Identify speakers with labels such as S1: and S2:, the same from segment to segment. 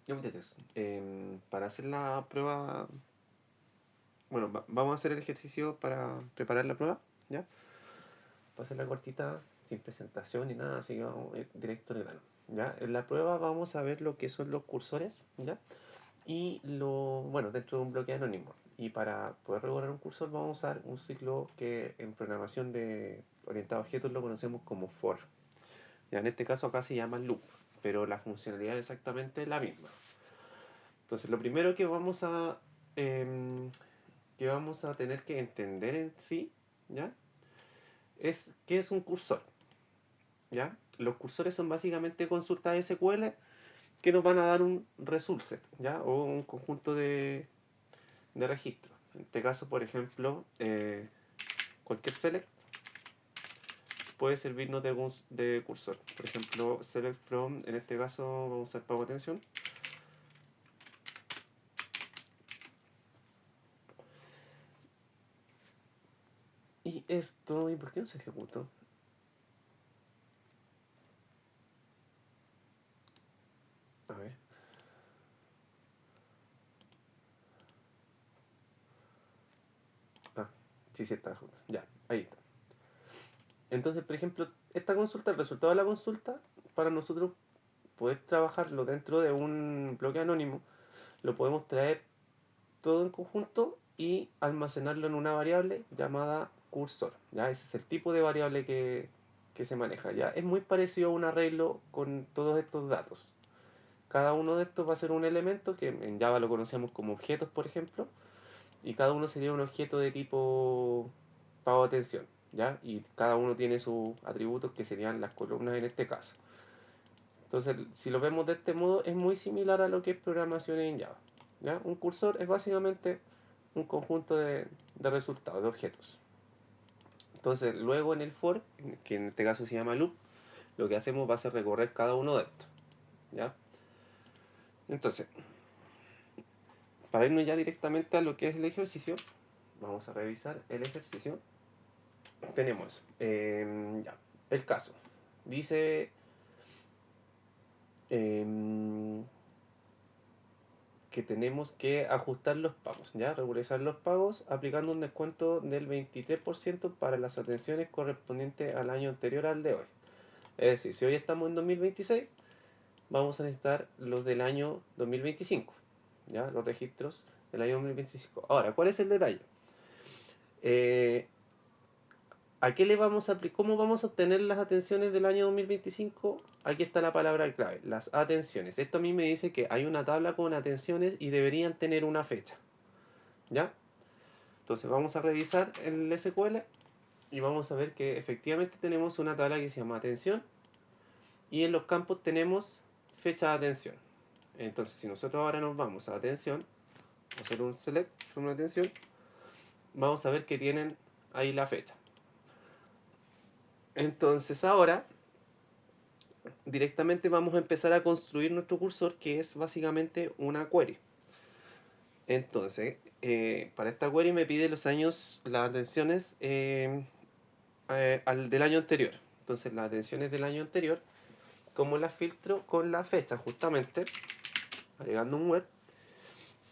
S1: Ya, muchachos, para hacer la prueba, bueno, vamos a hacer el ejercicio para preparar la prueba, ¿ya? Va a ser la cortita, sin presentación ni nada, así que vamos a ir directo al grano, ¿ya? En la prueba vamos a ver lo que son los cursores, ¿ya? Y bueno, dentro de un bloque anónimo. Y para poder regular un cursor vamos a usar un ciclo que en programación de orientado a objetos lo conocemos como for. Ya en este caso acá se llama loop, pero la funcionalidad es exactamente la misma. Entonces, lo primero em, que vamos a tener que entender en sí, ¿ya? Es qué es un cursor, ¿ya? Los cursores son básicamente consultas SQL que nos van a dar un result set, ¿ya? O un conjunto de registros. En este caso, por ejemplo, cualquier select puede servirnos de cursor. Por ejemplo, select from, en este caso vamos a usar pago atención. Y esto, ¿y por qué no se ejecutó? A ver. Ah, sí, sí está. Ya, ahí está. Entonces, por ejemplo, esta consulta, el resultado de la consulta, para nosotros poder trabajarlo dentro de un bloque anónimo, lo podemos traer todo en conjunto y almacenarlo en una variable llamada cursor. ¿Ya? Ese es el tipo de variable que se maneja. ¿Ya? Es muy parecido a un arreglo con todos estos datos. Cada uno de estos va a ser un elemento que en Java lo conocemos como objetos, por ejemplo, y cada uno sería un objeto de tipo pago atención, ¿ya? Y cada uno tiene sus atributos que serían las columnas en este caso. Entonces, si lo vemos de este modo, es muy similar a lo que es programación en Java, ¿ya? Un cursor es básicamente un conjunto de resultados, de objetos. Entonces, luego en el for, que en este caso se llama loop, lo que hacemos va a ser recorrer cada uno de estos, ¿ya? Entonces, para irnos ya directamente a lo que es el ejercicio, vamos a revisar el ejercicio. Tenemos ya, el caso. Dice em, que tenemos que ajustar los pagos, ¿ya? Regularizar los pagos aplicando un descuento del 23% para las atenciones correspondientes al año anterior al de hoy. Es decir, si hoy estamos en 2026, vamos a necesitar los del año 2025, ¿ya? Los registros del año 2025. Ahora, ¿cuál es el detalle? Eh, ¿A qué le vamos a cómo vamos a obtener las atenciones del año 2025? Aquí está la palabra clave, las atenciones. Esto a mí me dice que hay una tabla con atenciones y deberían tener una fecha, ¿ya? Entonces vamos a revisar el SQL y vamos a ver que efectivamente tenemos una tabla que se llama atención y en los campos tenemos fecha de atención. Entonces si nosotros ahora nos vamos a atención, a hacer un select from una atención, vamos a ver que tienen ahí la fecha. Entonces ahora directamente vamos a empezar a construir nuestro cursor, que es básicamente una query. Entonces, para esta query me pide los años, las atenciones del año anterior. Entonces, las atenciones del año anterior, ¿cómo las filtro? Con la fecha, justamente, agregando un web.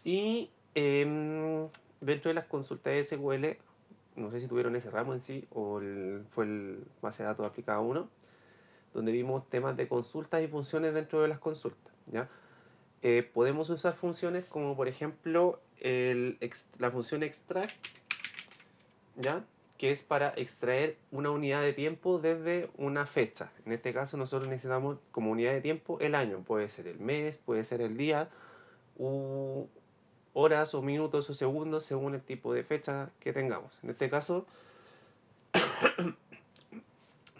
S1: Y dentro de las consultas de SQL, no sé si tuvieron ese ramo en sí o fue el base de datos aplicado 1, donde vimos temas de consultas y funciones dentro de las consultas, ¿ya? Podemos usar funciones como por ejemplo la función extract, ¿ya? Que es para extraer una unidad de tiempo desde una fecha. En este caso nosotros necesitamos como unidad de tiempo el año, puede ser el mes, puede ser el día, u horas o minutos o segundos según el tipo de fecha que tengamos. En este caso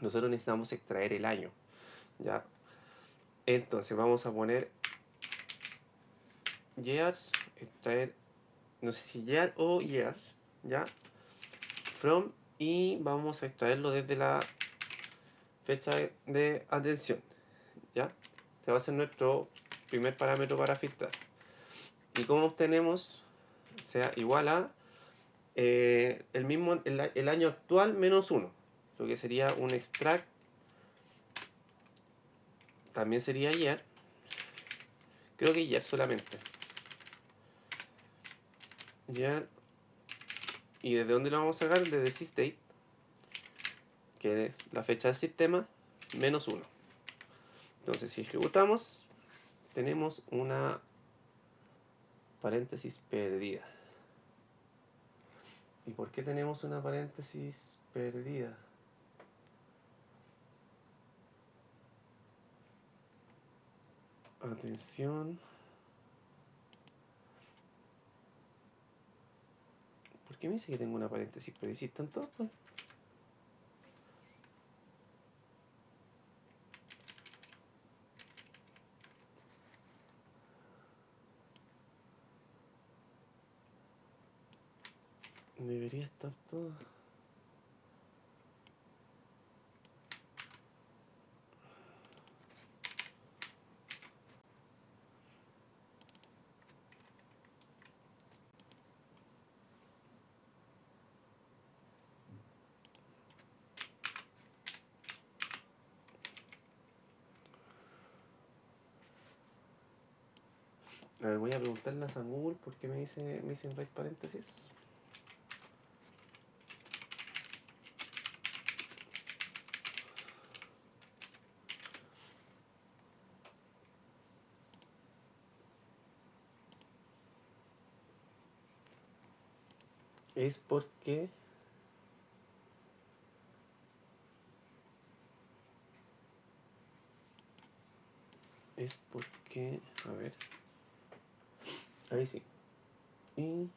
S1: nosotros necesitamos extraer el año, ¿ya? Entonces vamos a poner years, extraer, no sé si year o years, ¿ya? From, y vamos a extraerlo desde la fecha de atención, ¿ya? Este va a ser nuestro primer parámetro para filtrar. ¿Y cómo obtenemos? Sea igual a el año actual menos 1, lo que sería un extract, también sería year, Creo que year solamente. Ya. ¿Y desde dónde lo vamos a sacar? Desde sysdate, que es la fecha del sistema, menos 1. Entonces, si ejecutamos, tenemos una paréntesis perdida. ¿Y por qué tenemos una paréntesis perdida? Atención. ¿Por qué me dice que tengo una paréntesis perdida? ¿Están todos? Pues? Debería estar todo. A ver, voy a preguntarle a San Google por qué me dicen right paréntesis. Es porque a ver, ahí sí. Y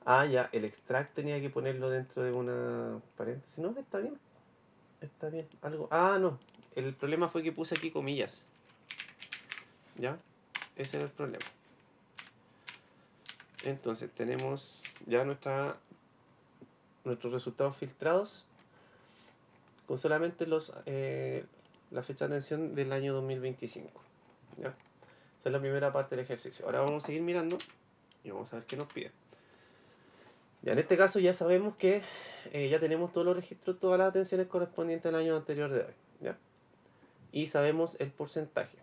S1: ya, el extract tenía que ponerlo dentro de una paréntesis. No, está bien. Está bien. Algo. No. El problema fue que puse aquí comillas. ¿Ya? Ese era el problema. Entonces tenemos ya nuestros resultados filtrados con solamente la fecha de atención del año 2025. ¿Ya? Esa es la primera parte del ejercicio. Ahora vamos a seguir mirando y vamos a ver qué nos pide. Ya, en este caso ya sabemos que ya tenemos todos los registros, todas las atenciones correspondientes al año anterior de hoy. ¿Ya? Y sabemos el porcentaje.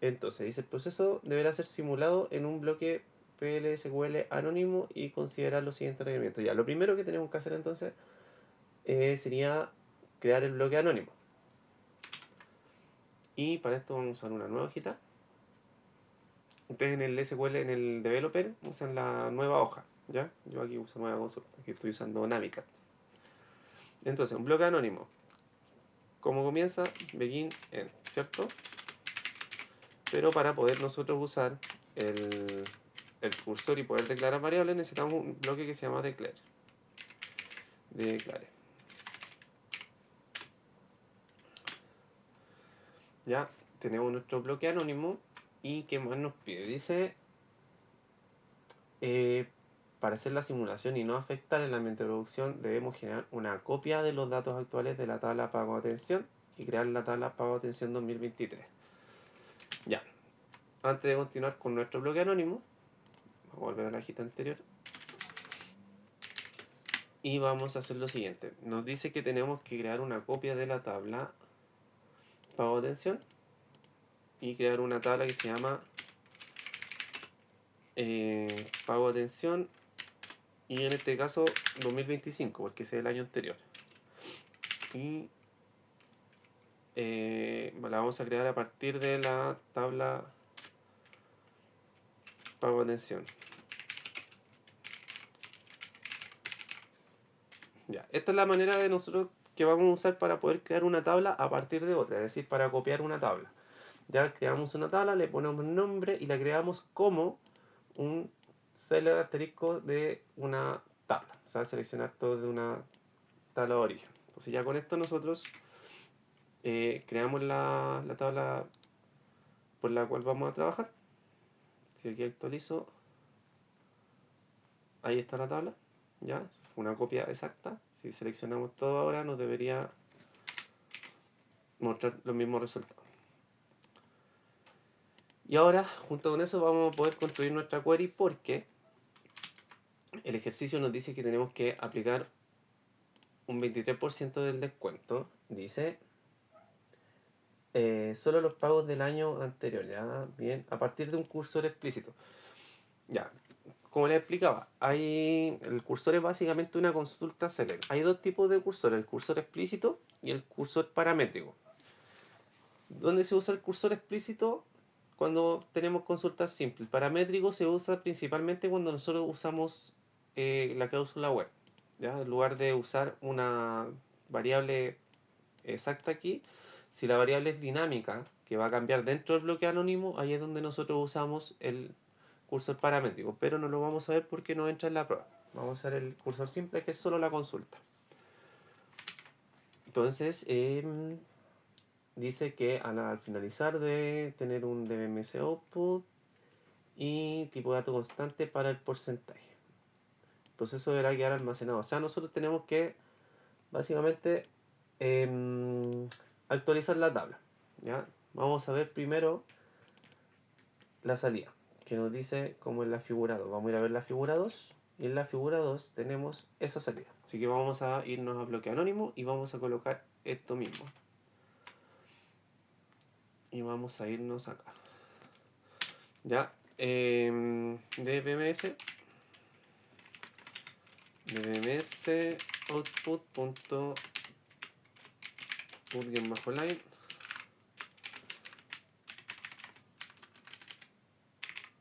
S1: Entonces, dice, el proceso deberá ser simulado en un bloque PLSQL anónimo y considerar los siguientes requerimientos. Ya, lo primero que tenemos que hacer entonces sería crear el bloque anónimo. Y para esto vamos a usar una nueva hojita. Ustedes en el SQL, en el developer, usan la nueva hoja. ¿Ya? Yo aquí uso nueva consulta, aquí estoy usando Navicat. Entonces, un bloque anónimo. ¿Cómo comienza? Begin end, ¿cierto? Pero para poder nosotros usar el cursor y poder declarar variables, necesitamos un bloque que se llama declare. Ya tenemos nuestro bloque anónimo. ¿Y qué más nos pide? Dice, para hacer la simulación y no afectar el ambiente de producción, debemos generar una copia de los datos actuales de la tabla pago atención y crear la tabla pago atención 2023. Ya, antes de continuar con nuestro bloque anónimo, vamos a volver a la hojita anterior. Y vamos a hacer lo siguiente. Nos dice que tenemos que crear una copia de la tabla pago atención y crear una tabla que se llama pago atención, y en este caso 2025, porque ese es el año anterior. Y la vamos a crear a partir de la tabla pago atención. Ya, esta es la manera de nosotros que vamos a usar para poder crear una tabla a partir de otra, es decir, para copiar una tabla. Ya creamos una tabla, le ponemos nombre y la creamos como un celer asterisco de una tabla. O sea, seleccionar todo de una tabla de origen. Entonces ya con esto nosotros creamos la tabla por la cual vamos a trabajar. Si aquí actualizo, ahí está la tabla. Ya, una copia exacta. Si seleccionamos todo ahora nos debería mostrar los mismos resultados. Y ahora, junto con eso, vamos a poder construir nuestra query, porque el ejercicio nos dice que tenemos que aplicar un 23% del descuento. Dice, solo los pagos del año anterior, ¿ya? Bien, a partir de un cursor explícito. Ya, como les explicaba, el cursor es básicamente una consulta select. Hay dos tipos de cursor, el cursor explícito y el cursor paramétrico. ¿Dónde se usa el cursor explícito? Cuando tenemos consultas simples. El paramétrico se usa principalmente cuando nosotros usamos la cláusula web. ¿Ya? En lugar de usar una variable exacta aquí, si la variable es dinámica, que va a cambiar dentro del bloque anónimo, ahí es donde nosotros usamos el cursor paramétrico, pero no lo vamos a ver porque no entra en la prueba. Vamos a usar el cursor simple, que es solo la consulta. Entonces, dice que al finalizar debe tener un DBMS output y tipo de dato constante para el porcentaje. El proceso deberá quedar almacenado. O sea, nosotros tenemos que básicamente actualizar la tabla. ¿Ya? Vamos a ver primero la salida, que nos dice como en la figura 2. Vamos a ir a ver la figura 2 y en la figura 2 tenemos esa salida. Así que vamos a irnos a bloque anónimo y vamos a colocar esto mismo. Y vamos a irnos acá. Ya, dbms output.put-line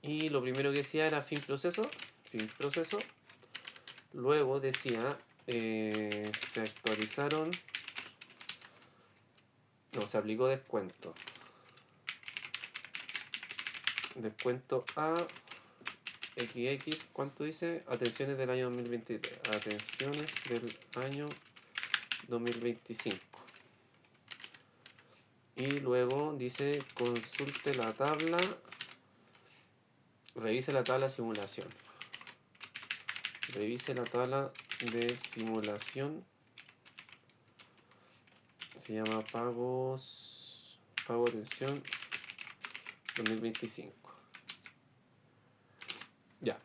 S1: y lo primero que decía era fin proceso, luego decía se actualizaron, no, se aplicó descuento a XX, ¿cuánto dice? Atenciones del año 2023, atenciones del año 2025. Y luego dice consulte la tabla, revise la tabla de simulación. Revise la tabla de simulación. Se llama pago atención 2025. Ya.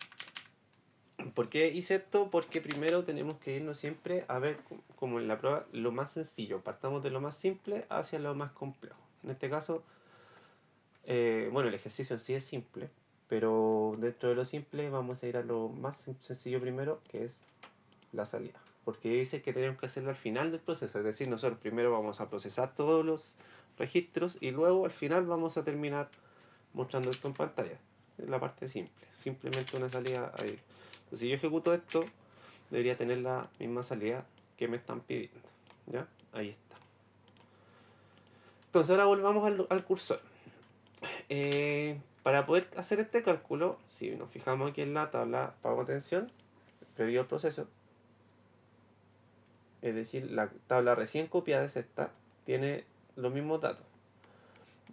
S1: ¿Por qué hice esto? Porque primero tenemos que irnos siempre a ver, como en la prueba, lo más sencillo. Partamos de lo más simple hacia lo más complejo. En este caso, bueno, el ejercicio en sí es simple, pero dentro de lo simple vamos a ir a lo más sencillo primero, que es la salida. Porque dice que tenemos que hacerlo al final del proceso. Es decir, nosotros primero vamos a procesar todos los registros y luego al final vamos a terminar mostrando esto en pantalla. Es la parte simple. Simplemente una salida ahí. Entonces, si yo ejecuto esto, debería tener la misma salida que me están pidiendo. ¿Ya? Ahí está. Entonces ahora volvamos al cursor. Para poder hacer este cálculo, si nos fijamos aquí en la tabla pago atención, previo al proceso, es decir, la tabla recién copiada es esta, tiene los mismos datos.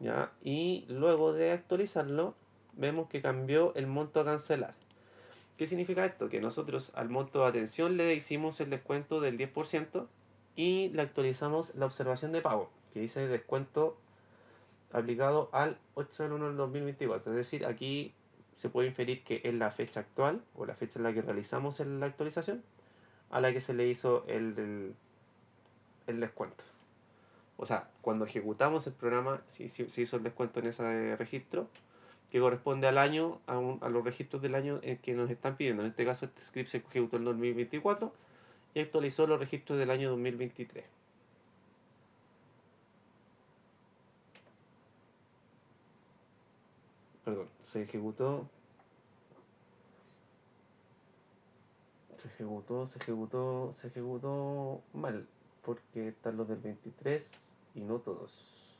S1: ¿Ya? Y luego de actualizarlo, vemos que cambió el monto a cancelar. ¿Qué significa esto? Que nosotros al monto de atención le hicimos el descuento del 10% y le actualizamos la observación de pago, que dice descuento aplicado al 8 del 1 del 2024. Es decir, aquí se puede inferir que es la fecha actual o la fecha en la que realizamos la actualización a la que se le hizo el descuento. O sea, cuando ejecutamos el programa, se hizo el descuento en ese registro que corresponde al año, a los registros del año en que nos están pidiendo. En este caso, este script se ejecutó en 2024 y actualizó los registros del año 2023. Perdón, se ejecutó mal, porque están los del 23 y no todos.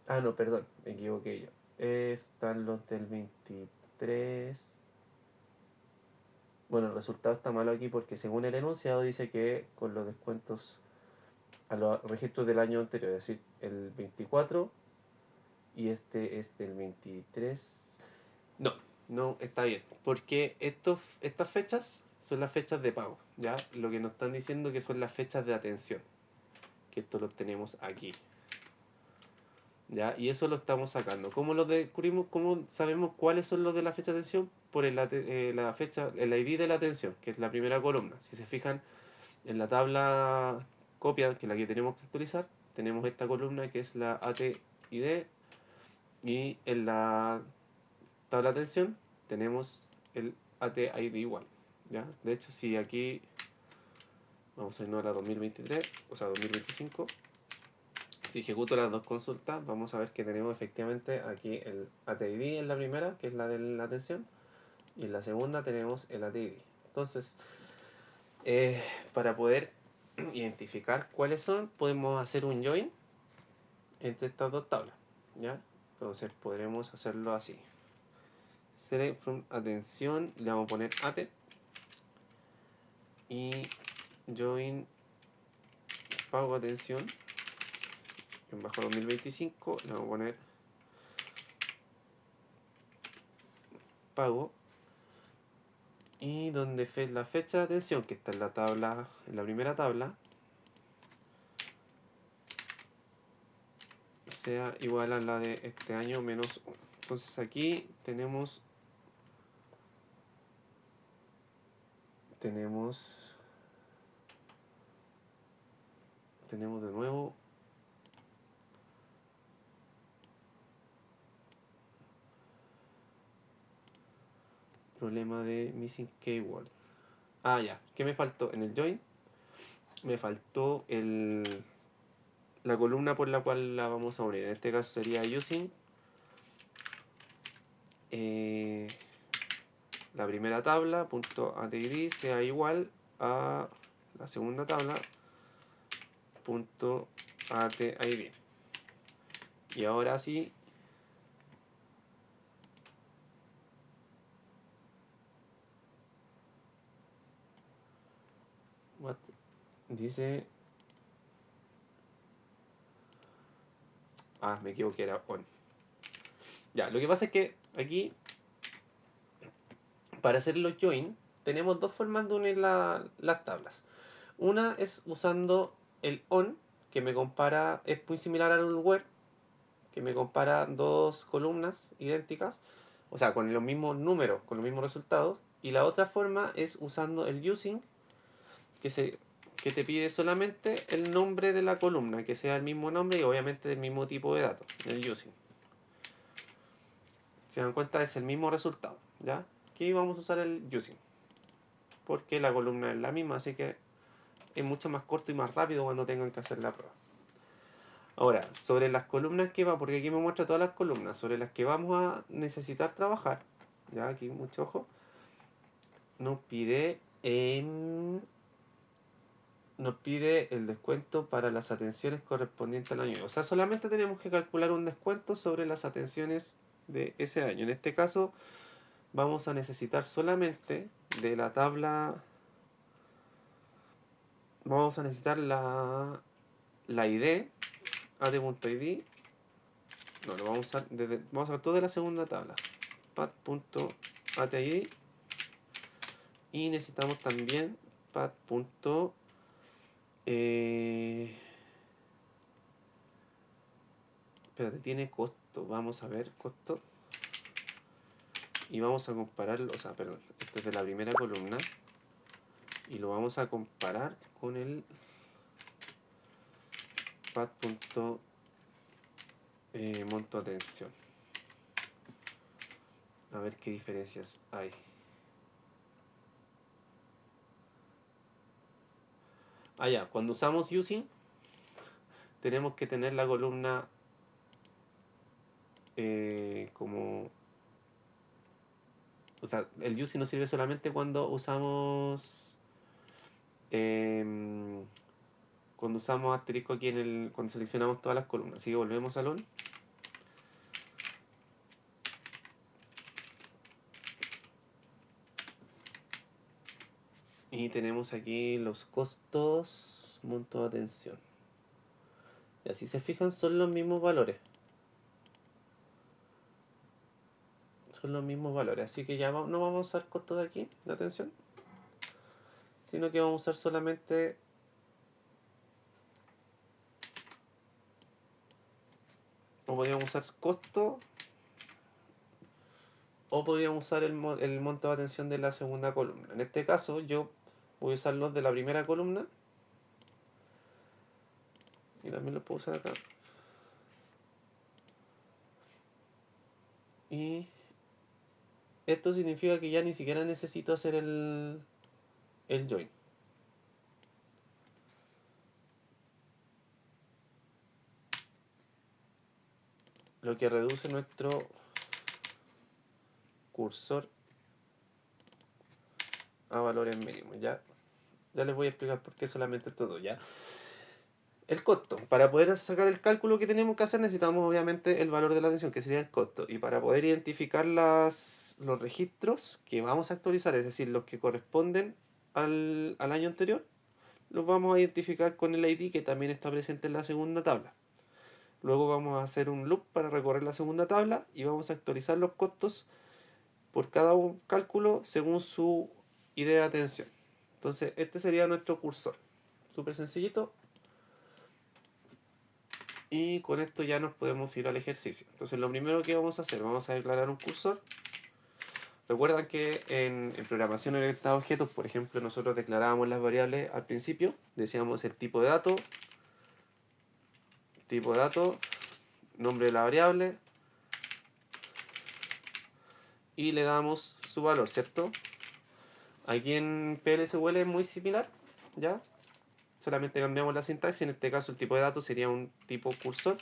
S1: Ah, no, perdón, me equivoqué yo. Están los del 23. Bueno, el resultado está malo aquí porque según el enunciado dice que con los descuentos a los registros del año anterior, es decir, el 24 y este es del 23. No, no está bien, porque estas fechas son las fechas de pago, ¿ya? Lo que nos están diciendo que son las fechas de atención, que esto lo tenemos aquí, ¿ya? Y eso lo estamos sacando. ¿Cómo lo descubrimos? ¿Cómo sabemos cuáles son los de la fecha de atención? Por la fecha, el ID de la atención, que es la primera columna. Si se fijan en la tabla copia, que es la que tenemos que actualizar, tenemos esta columna que es la ATID, y en la tabla de atención tenemos el ATID igual, ¿ya? De hecho, si aquí vamos a irnos a la 2023, o sea 2025, si ejecuto las dos consultas, vamos a ver que tenemos efectivamente aquí el ATID en la primera, que es la de la atención, y en la segunda tenemos el ATID. Entonces, para poder identificar cuáles son, podemos hacer un join entre estas dos tablas, ¿ya? Entonces podremos hacerlo así. Select from atención, le vamos a poner AT, y join pago atención en bajo 2025, le vamos a poner pago, y donde la fecha de atención, que está en la tabla, en la primera tabla, sea igual a la de este año menos 1. Entonces aquí tenemos de nuevo problema de missing keyword. Ah, ya. ¿Qué me faltó? En el join me faltó la columna por la cual la vamos a unir. En este caso sería using la primera tabla, punto .atid, sea igual a la segunda tabla, punto .atid. Y ahora sí, dice... Ah, me equivoqué, era on. Ya, lo que pasa es que aquí, para hacer los join, tenemos dos formas de unir las tablas. Una es usando el on, que me compara, es muy similar al where, que me compara dos columnas idénticas, o sea, con los mismos números, con los mismos resultados. Y la otra forma es usando el using, que te pide solamente el nombre de la columna, que sea el mismo nombre y obviamente del mismo tipo de datos, el using. Se dan cuenta, es el mismo resultado, ¿ya? Aquí vamos a usar el using, porque la columna es la misma, así que es mucho más corto y más rápido cuando tengan que hacer la prueba. Ahora, sobre las columnas que va, porque aquí me muestra todas las columnas, sobre las que vamos a necesitar trabajar, ya aquí mucho ojo, nos pide el descuento para las atenciones correspondientes al año. O sea, solamente tenemos que calcular un descuento sobre las atenciones de ese año. En este caso, vamos a necesitar solamente de la tabla, vamos a necesitar la ID, AD.id, no, lo vamos a usar vamos a ver todo de la segunda tabla, pad.atid, y necesitamos también pad. Espérate, tiene costo, vamos a ver costo, y vamos a compararlo, o sea, perdón, esto es de la primera columna, y lo vamos a comparar con el pad. Monto atención. A ver qué diferencias hay. Ah, ya, cuando usamos using, tenemos que tener la columna como... O sea, el using nos sirve solamente cuando usamos... cuando usamos asterisco aquí cuando seleccionamos todas las columnas. Así que volvemos al on. Y tenemos aquí los costos, monto de atención. Y así se fijan, son los mismos valores. Son los mismos valores. Así que ya no vamos a usar costos de aquí, de atención, sino que vamos a usar solamente o podríamos usar costo, o podríamos usar el monto de atención de la segunda columna. En este caso yo voy a usar los de la primera columna, y también lo puedo usar acá. Y esto significa que ya ni siquiera necesito hacer el join. Lo que reduce nuestro cursor a valores mínimos. Ya les voy a explicar por qué solamente todo. Ya. El costo. Para poder sacar el cálculo que tenemos que hacer necesitamos obviamente el valor de la tensión, que sería el costo. Y para poder identificar los registros que vamos a actualizar, es decir, los que corresponden al año anterior, los vamos a identificar con el ID que también está presente en la segunda tabla. Luego vamos a hacer un loop para recorrer la segunda tabla y vamos a actualizar los costos por cada un cálculo según su idea de atención. Entonces, este sería nuestro cursor. Súper sencillito. Y con esto ya nos podemos ir al ejercicio. Entonces, lo primero que vamos a hacer, vamos a declarar un cursor. Recuerdan que en programación orientada a objetos, por ejemplo, nosotros declarábamos las variables al principio. Decíamos el tipo de dato, nombre de la variable, y le damos su valor, ¿cierto? Aquí en PLSQL es muy similar, ¿ya? Solamente cambiamos la sintaxis. En este caso el tipo de datos sería un tipo cursor.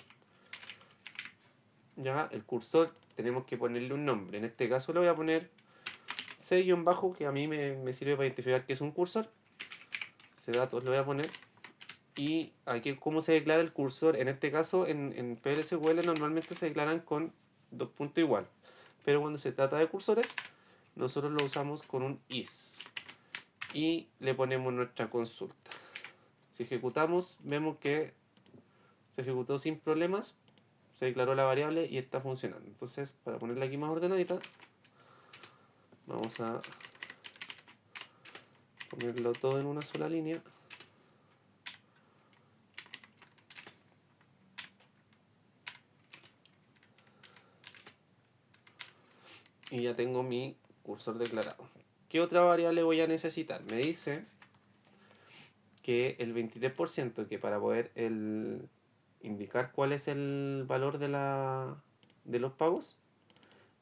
S1: Ya, el cursor tenemos que ponerle un nombre. En este caso le voy a poner C-bajo, que a mí me sirve para identificar que es un cursor. Ese datos lo voy a poner. Y aquí, ¿cómo se declara el cursor? En este caso, en PLSQL normalmente se declaran con dos puntos igual. Pero cuando se trata de cursores, nosotros lo usamos con un is. Y le ponemos nuestra consulta. Si ejecutamos, vemos que se ejecutó sin problemas, se declaró la variable y está funcionando. Entonces, para ponerla aquí más ordenadita, vamos a ponerlo todo en una sola línea. Y ya tengo mi cursor declarado. ¿Qué otra variable voy a necesitar? Me dice que el 23%, que para poder indicar cuál es el valor de los pagos,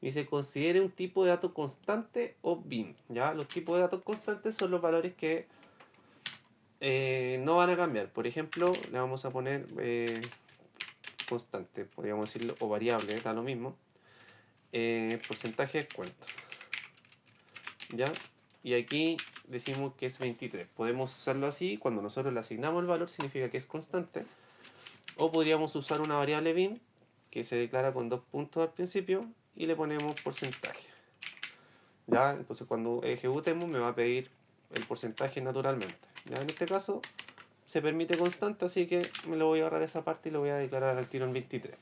S1: dice considere un tipo de dato constante o bin. ¿Ya? Los tipos de datos constantes son los valores que no van a cambiar. Por ejemplo, le vamos a poner constante, podríamos decirlo, o variable, da lo mismo. Porcentaje de descuento. ¿Ya? Y aquí decimos que es 23. Podemos usarlo así, cuando nosotros le asignamos el valor significa que es constante. O podríamos usar una variable bin que se declara con 2 puntos al principio y le ponemos porcentaje. ¿Ya? Entonces cuando ejecutemos me va a pedir el porcentaje naturalmente. ¿Ya? En este caso se permite constante, así que me lo voy a ahorrar esa parte y lo voy a declarar al tiro en 23.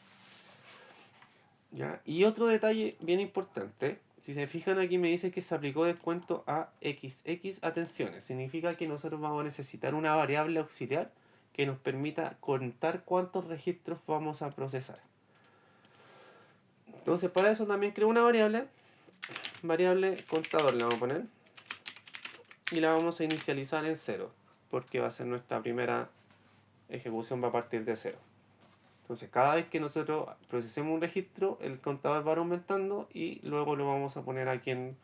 S1: ¿Ya? Y otro detalle bien importante, si se fijan aquí me dice que se aplicó descuento a XX atenciones. Significa que nosotros vamos a necesitar una variable auxiliar que nos permita contar cuántos registros vamos a procesar. Entonces para eso también creo una variable contador le vamos a poner. Y la vamos a inicializar en 0, porque va a ser nuestra primera ejecución, va a partir de 0. Entonces cada vez que nosotros procesemos un registro, el contador va aumentando y luego lo vamos a poner aquí en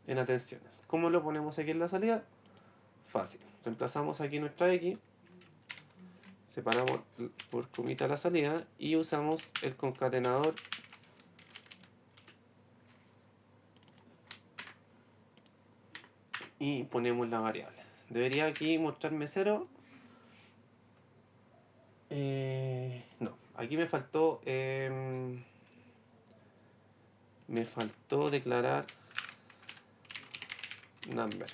S1: atenciones. ¿Cómo lo ponemos aquí en la salida? Fácil. Reemplazamos aquí nuestra X, separamos por comita la salida y usamos el concatenador y ponemos la variable. Debería aquí mostrarme 0. No, aquí me faltó declarar number.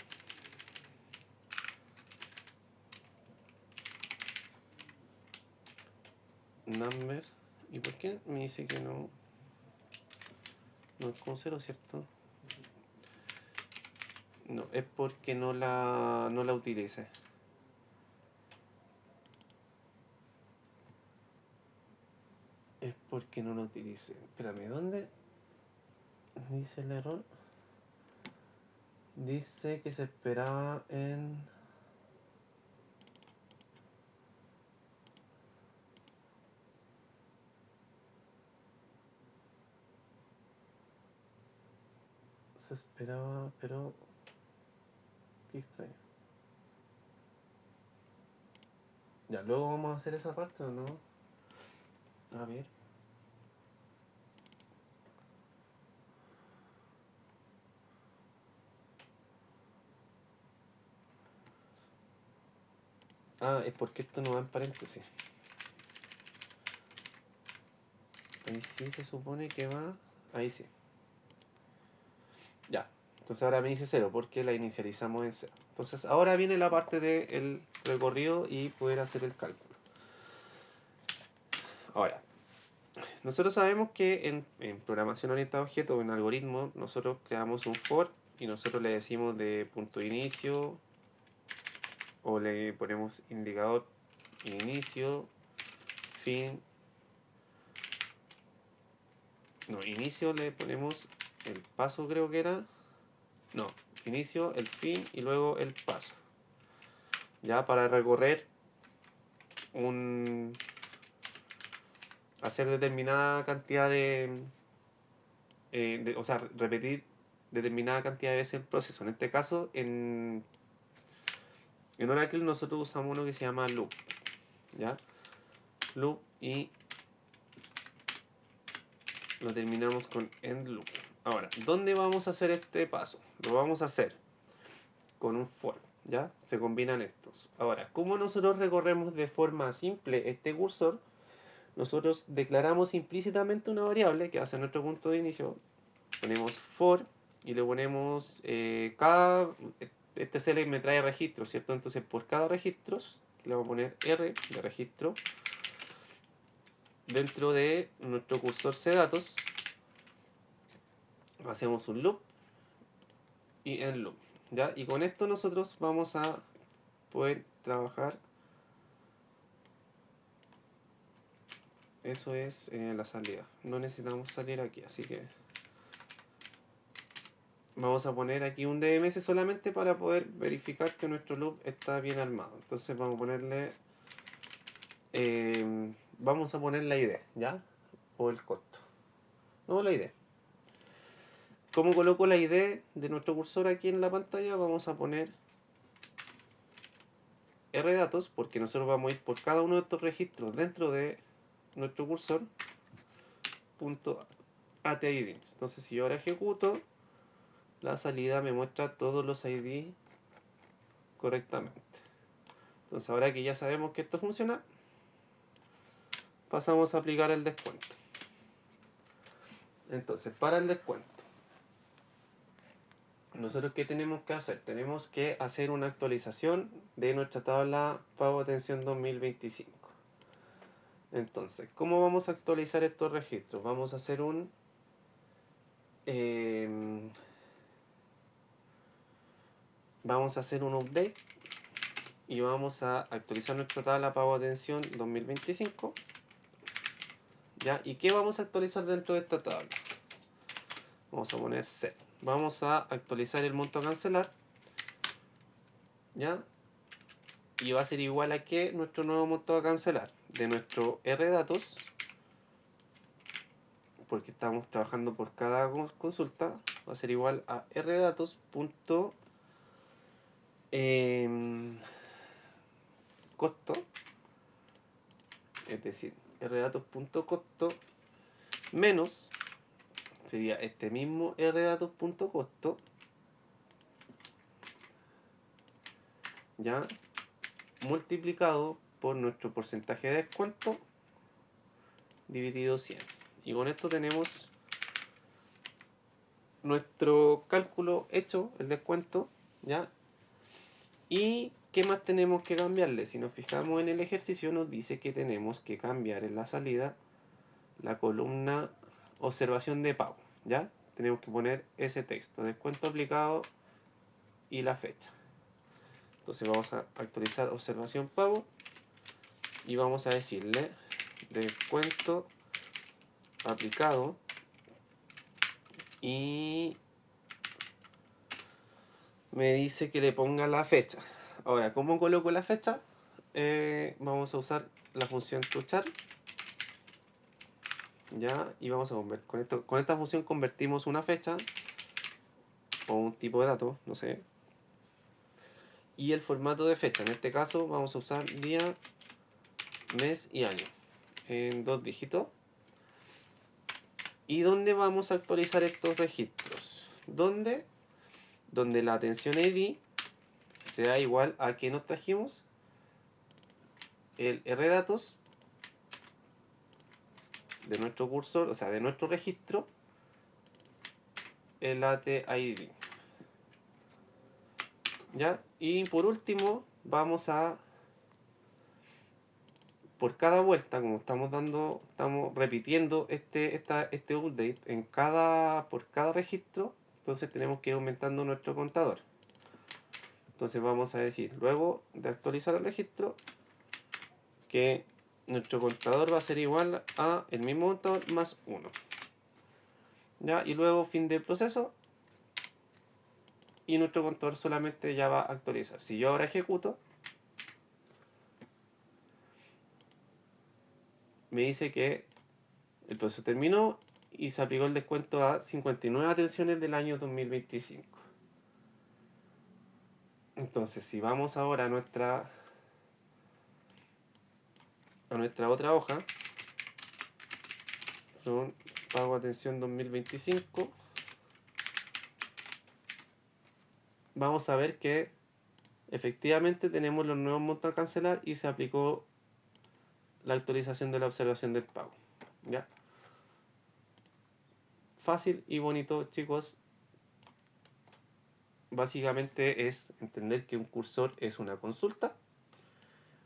S1: ¿Y por qué me dice que no es con 0, cierto? No, es porque no la utilice. Es porque no la utilice. Espérame, ¿dónde dice el error? Dice que se esperaba en... se esperaba, pero qué extraño. Ya, luego vamos a hacer esa parte, ¿o no? A ver. Ah, es porque esto no va en paréntesis. Ahí sí se supone que va. Ahí sí. Ya. Entonces ahora me dice 0 porque la inicializamos en 0. Entonces ahora viene la parte del recorrido y poder hacer el cálculo. Ahora, nosotros sabemos que en programación orientada a objetos o en algoritmos, nosotros creamos un for y nosotros le decimos de punto de inicio o le ponemos indicador inicio, fin. No, inicio le ponemos el paso, creo que era. No, inicio, el fin y luego el paso. Ya para recorrer un. Hacer determinada cantidad o sea, repetir determinada cantidad de veces el proceso. En este caso, en Oracle nosotros usamos uno que se llama loop. ¿Ya? Loop y lo terminamos con end loop. Ahora, ¿dónde vamos a hacer este paso? Lo vamos a hacer con un for. ¿Ya? Se combinan estos. Ahora, ¿cómo nosotros recorremos de forma simple este cursor? Nosotros declaramos implícitamente una variable que va a ser nuestro punto de inicio. Ponemos for y le ponemos este CL me trae registros, ¿cierto? Entonces por cada registro le vamos a poner R de registro dentro de nuestro cursor cdatos. Hacemos un loop y end loop, ¿ya? Y con esto nosotros vamos a poder trabajar. Eso es la salida. No necesitamos salir aquí, así que vamos a poner aquí un DMS solamente para poder verificar que nuestro loop está bien armado. Entonces vamos a ponerle vamos a poner la ID, ¿ya? O el costo. No, la ID. ¿Cómo coloco la ID de nuestro cursor aquí en la pantalla? Vamos a poner rdatos, porque nosotros vamos a ir por cada uno de estos registros dentro de nuestro cursor, punto .atid. Entonces si yo ahora ejecuto, la salida me muestra todos los ID correctamente. Entonces ahora que ya sabemos que esto funciona, pasamos a aplicar el descuento. Entonces, para el descuento, nosotros ¿qué tenemos que hacer? Tenemos que hacer una actualización de nuestra tabla Pago Atención 2025. Entonces, ¿cómo vamos a actualizar estos registros? Vamos a hacer un update y vamos a actualizar nuestra tabla Pago Atención 2025. ¿Ya? ¿Y qué vamos a actualizar dentro de esta tabla? Vamos a poner set. Vamos a actualizar el monto a cancelar. ¿Ya? Y va a ser igual a que nuestro nuevo monto a cancelar de nuestro rdatos, porque estamos trabajando por cada consulta, va a ser igual a rdatos. Costo, es decir, rdatos.costo menos, sería este mismo rdatos.costo, ya, multiplicado por nuestro porcentaje de descuento dividido 100. Y con esto tenemos nuestro cálculo hecho, el descuento, ¿ya? ¿Y qué más tenemos que cambiarle? Si nos fijamos en el ejercicio, nos dice que tenemos que cambiar en la salida la columna observación de pago, ¿ya? Tenemos que poner ese texto, descuento aplicado y la fecha. Entonces vamos a actualizar observación pago y vamos a decirle descuento aplicado y me dice que le ponga la fecha. Ahora, ¿cómo coloco la fecha? Vamos a usar la función tochar, ya, y vamos a convertir con esta función convertimos una fecha o un tipo de dato, no sé. Y el formato de fecha, en este caso vamos a usar día, mes y año, en 2 dígitos. ¿Y dónde vamos a actualizar estos registros? ¿Dónde? Donde la atención ID sea igual a que nos trajimos el rdatos de nuestro cursor, o sea, de nuestro registro, el ATID. ¿Ya? Y por último, vamos a, por cada vuelta, como estamos repitiendo este update por cada registro, entonces tenemos que ir aumentando nuestro contador. Entonces vamos a decir, luego de actualizar el registro, que nuestro contador va a ser igual a el mismo contador más 1. ¿Ya? Y luego fin del proceso, y nuestro contador solamente ya va a actualizar. Si yo ahora ejecuto, me dice que el proceso terminó y se aplicó el descuento a 59 atenciones del año 2025. Entonces, si vamos ahora a nuestra otra hoja, son pago atención 2025, vamos a ver que efectivamente tenemos los nuevos montos a cancelar y se aplicó la actualización de la observación del pago. ¿Ya? Fácil y bonito, chicos. Básicamente es entender que un cursor es una consulta.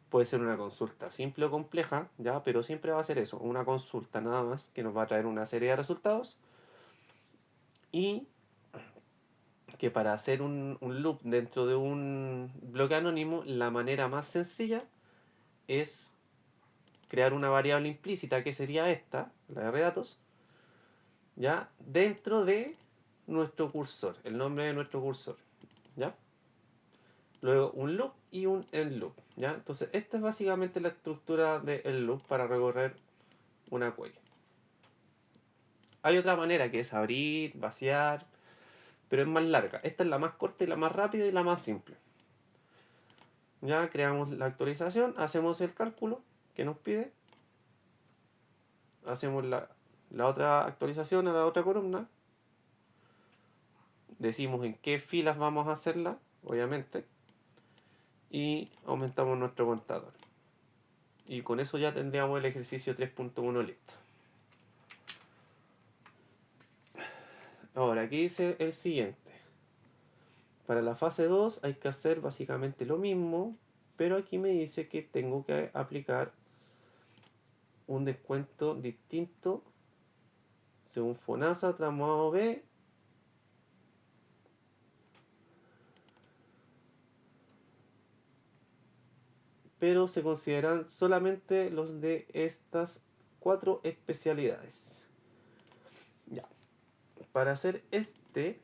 S1: Puede ser una consulta simple o compleja, ¿ya? Pero siempre va a ser eso, una consulta nada más que nos va a traer una serie de resultados. Y que para hacer un loop dentro de un bloque anónimo, la manera más sencilla es crear una variable implícita, que sería esta, la de datos, ¿ya? Dentro de nuestro cursor, el nombre de nuestro cursor, ¿ya? Luego un loop y un end loop, ¿ya? Entonces esta es básicamente la estructura del loop para recorrer una query. Hay otra manera que es abrir, vaciar, pero es más larga. Esta es la más corta y la más rápida y la más simple. Ya creamos la actualización, hacemos el cálculo que nos pide, hacemos la otra actualización a la otra columna, decimos en qué filas vamos a hacerla, obviamente, y aumentamos nuestro contador. Y con eso ya tendríamos el ejercicio 3.1 listo. Ahora, aquí dice el siguiente. Para la fase 2 hay que hacer básicamente lo mismo, pero aquí me dice que tengo que aplicar un descuento distinto según FONASA, tramo B, pero se consideran solamente los de estas 4 especialidades. Ya. Para hacer se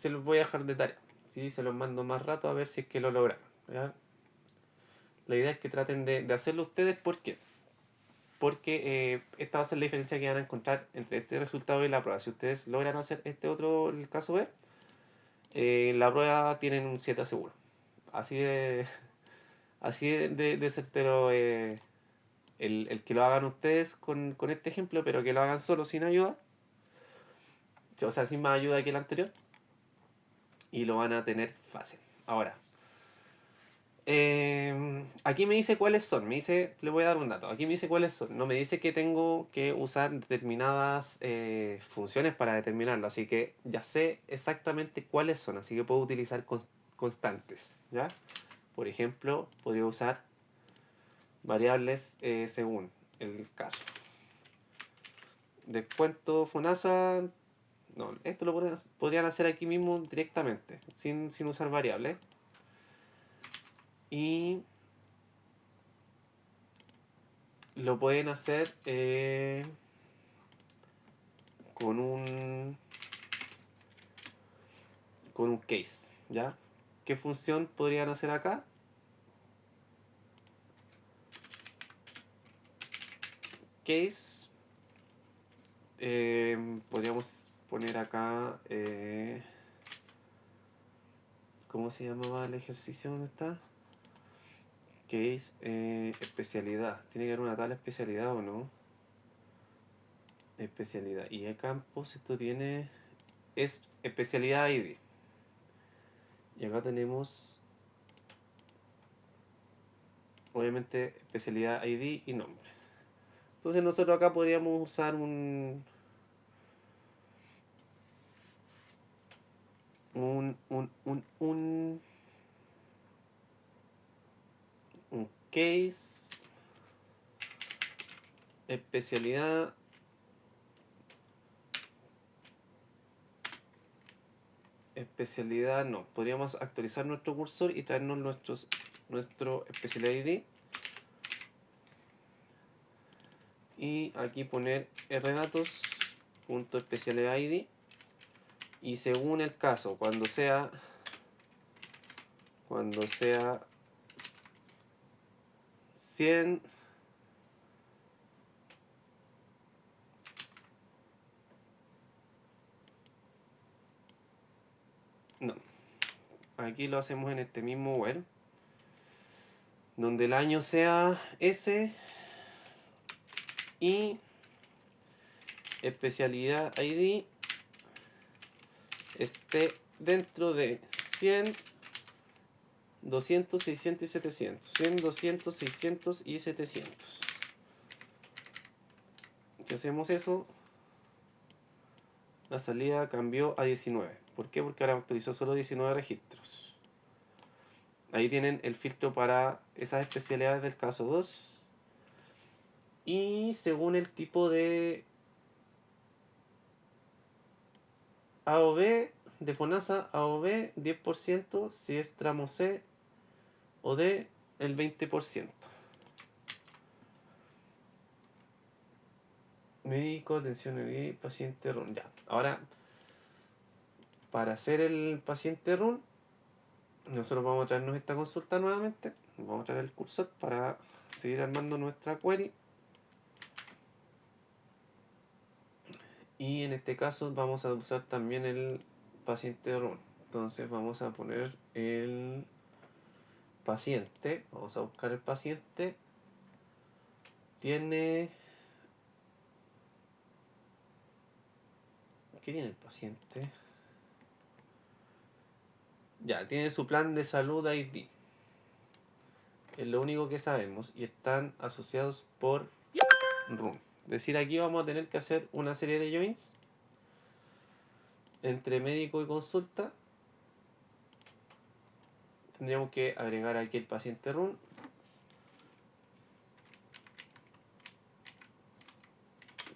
S1: los voy a dejar de tarea. ¿Sí? Se los mando más rato a ver si es que lo logran. ¿Ya? La idea es que traten de hacerlo ustedes. ¿Por qué? Porque esta va a ser la diferencia que van a encontrar entre este resultado y la prueba. Si ustedes logran hacer este otro, el caso B, la prueba tienen un 7 seguro. Así de, así de certero el que lo hagan ustedes con este ejemplo, pero que lo hagan solo sin ayuda. O sea, sin más ayuda que el anterior. Y lo van a tener fácil. Ahora, aquí me dice cuáles son. Le voy a dar un dato. Aquí me dice cuáles son. No me dice que tengo que usar determinadas funciones para determinarlo. Así que ya sé exactamente cuáles son. Así que puedo utilizar constantes. ¿Ya? Por ejemplo, podría usar variables según el caso. Descuento FONASA. No, esto lo podrían hacer aquí mismo directamente, sin usar variables. Y lo pueden hacer con un case, ¿ya? ¿Qué función podrían hacer acá? Case, podríamos poner acá, ¿cómo se llamaba el ejercicio? ¿Dónde está? Case, especialidad. Tiene que haber una tal especialidad o no. Especialidad. Y el campus, esto tiene, es especialidad ID. Y acá tenemos, obviamente, especialidad ID y nombre. Entonces nosotros acá podríamos usar un case, especialidad, no, podríamos actualizar nuestro cursor y traernos nuestro especialidad ID y aquí poner rdatos.specialidad ID y según el caso, cuando sea 100 no, aquí lo hacemos en este mismo web donde el año sea S y especialidad ID esté dentro de 100, 200, 600 y 700. 100, 200, 600 y 700. Si hacemos eso, la salida cambió a 19. ¿Por qué? Porque ahora actualizó solo 19 registros. Ahí tienen el filtro para esas especialidades del caso 2. Y según el tipo de A o B, de FONASA, A o B, 10%, si es tramo C o D, el 20%. Médico, atención al paciente RUN. Ya, ahora, para hacer el paciente RUN, nosotros vamos a traernos esta consulta nuevamente. Vamos a traer el cursor para seguir armando nuestra query. Y en este caso vamos a usar también el paciente RUN. Entonces vamos a poner el paciente. Vamos a buscar el paciente. Tiene... ¿Qué tiene el paciente? Ya, tiene su plan de salud ID. Es lo único que sabemos. Y están asociados por RUN. Es decir, aquí vamos a tener que hacer una serie de joins entre médico y consulta. Tendríamos que agregar aquí el paciente RUN.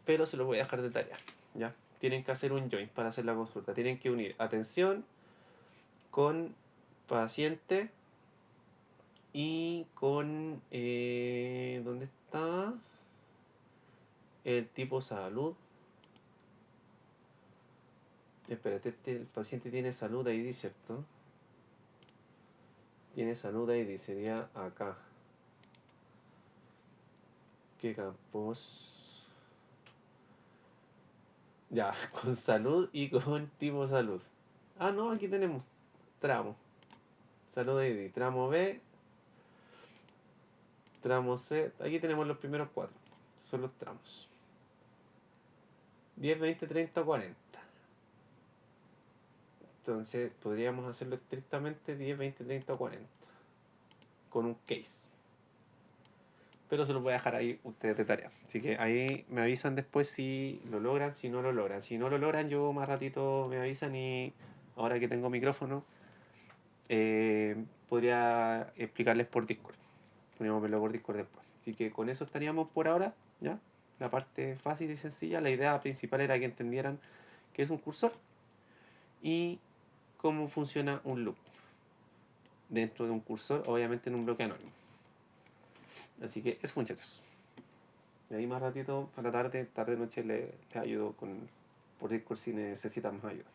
S1: Pero se lo voy a dejar de tarea. ¿Ya? Tienen que hacer un join para hacer la consulta. Tienen que unir atención con paciente y con... ¿dónde está? El tipo salud. Espérate, el paciente tiene salud ID, ¿cierto? Tiene salud ID, sería acá. ¿Qué campos? Ya, con salud y con tipo salud. Ah, no, aquí tenemos tramo. Salud ID, tramo B, tramo C. Aquí tenemos los primeros 4. Son los tramos. 10, 20, 30, 40. Entonces podríamos hacerlo estrictamente 10, 20, 30 o 40. Con un case. Pero se los voy a dejar ahí ustedes de tarea. Así que ahí me avisan después si lo logran, si no lo logran. Si no lo logran, yo más ratito me avisan y ahora que tengo micrófono, podría explicarles por Discord. Podríamos verlo por Discord después. Así que con eso estaríamos por ahora, ¿ya? La parte fácil y sencilla. La idea principal era que entendieran qué es un cursor y cómo funciona un loop dentro de un cursor, obviamente en un bloque anónimo. Así que eso, muchachos. Y ahí más ratito, a la tarde, noche, les ayudo por Discord si necesitan más ayuda.